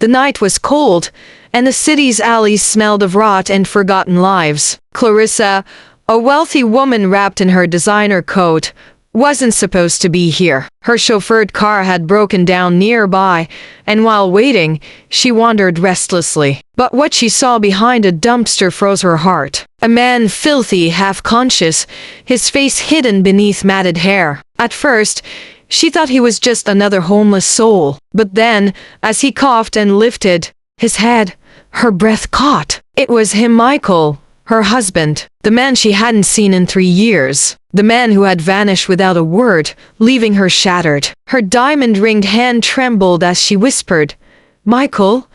The night was cold, and the city's alleys smelled of rot and forgotten lives. Clarissa, a wealthy woman wrapped in her designer coat, wasn't supposed to be here. Her chauffeured car had broken down nearby, and while waiting, she wandered restlessly. But what she saw behind a dumpster froze her heart. A man, filthy, half-conscious, his face hidden beneath matted hair. At first, she thought he was just another homeless soul. But then, as he coughed and lifted his head, her breath caught. It was him, Michael, her husband, the man she hadn't seen in 3 years. The man who had vanished without a word, leaving her shattered. Her diamond-ringed hand trembled as she whispered, "Michael?"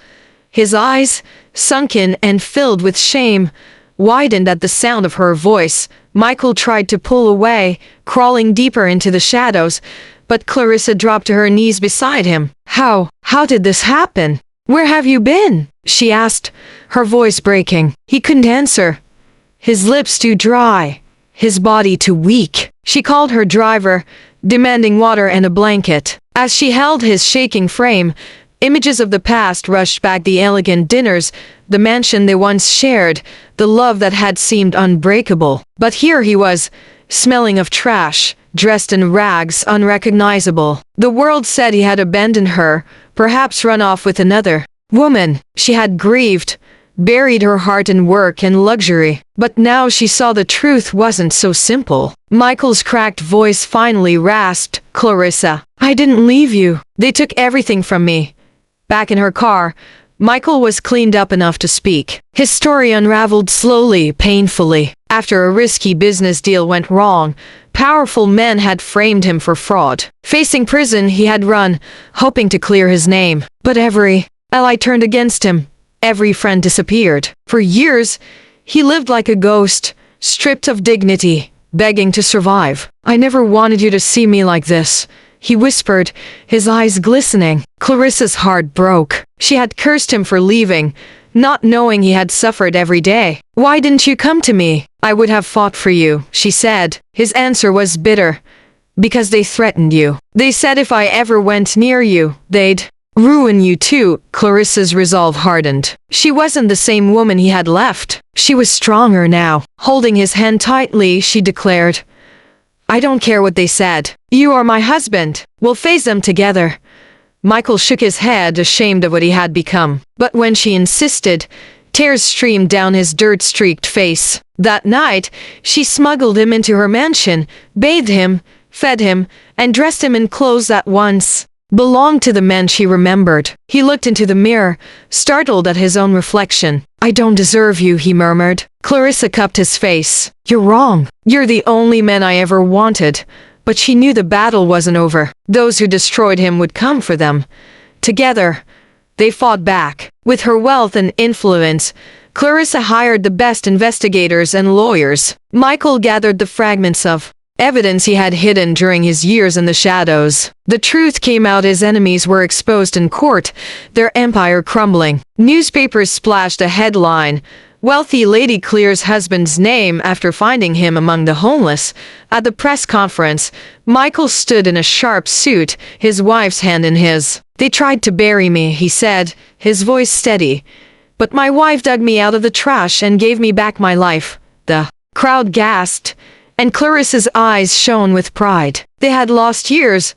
His eyes, sunken and filled with shame, widened at the sound of her voice. Michael tried to pull away, crawling deeper into the shadows, but Clarissa dropped to her knees beside him. How did this happen? "Where have you been?" she asked, her voice breaking. He couldn't answer. His lips too dry, his body too weak. She called her driver, demanding water and a blanket. As she held his shaking frame, images of the past rushed back: the elegant dinners, the mansion they once shared, the love that had seemed unbreakable. But here he was, smelling of trash, dressed in rags, unrecognizable. The world said he had abandoned her, perhaps run off with another woman. She had grieved, buried her heart in work and luxury. But now she saw the truth wasn't so simple. Michael's cracked voice finally rasped, "Clarissa, I didn't leave you. They took everything from me." Back in her car, Michael was cleaned up enough to speak. His story unraveled slowly, painfully. After a risky business deal went wrong, powerful men had framed him for fraud. Facing prison, he had run, hoping to clear his name. But every ally turned against him. Every friend disappeared. For years, he lived like a ghost, stripped of dignity, begging to survive. "I never wanted you to see me like this," he whispered, his eyes glistening. Clarissa's heart broke. She had cursed him for leaving, not knowing he had suffered every day. "Why didn't you come to me? I would have fought for you," she said. His answer was bitter. "Because they threatened you. They said if I ever went near you, they'd ruin you too." Clarissa's resolve hardened. She wasn't the same woman he had left. She was stronger now. Holding his hand tightly, she declared, "I don't care what they said. You are my husband. We'll face them together." Michael shook his head, ashamed of what he had become. But when she insisted, tears streamed down his dirt-streaked face. That night, she smuggled him into her mansion, bathed him, fed him, and dressed him in clothes that once belonged to the man she remembered. He looked into the mirror, startled at his own reflection. "I don't deserve you," he murmured. Clarissa cupped his face. "You're wrong. You're the only man I ever wanted." But she knew the battle wasn't over. Those who destroyed him would come for them. Together, they fought back. With her wealth and influence, Clarissa hired the best investigators and lawyers. Michael gathered the fragments of evidence he had hidden during his years in the shadows. The truth came out. His enemies were exposed in court, their empire crumbling. Newspapers splashed a headline, "Wealthy lady clears husband's name after finding him among the homeless." At the press conference, Michael stood in a sharp suit, his wife's hand in his. "They tried to bury me," he said, his voice steady. "But my wife dug me out of the trash and gave me back my life." The crowd gasped, and Clarissa's eyes shone with pride. They had lost years,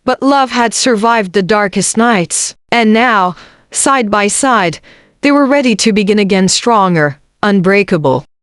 but love had survived the darkest nights. And now, side by side, they were ready to begin again, stronger, unbreakable.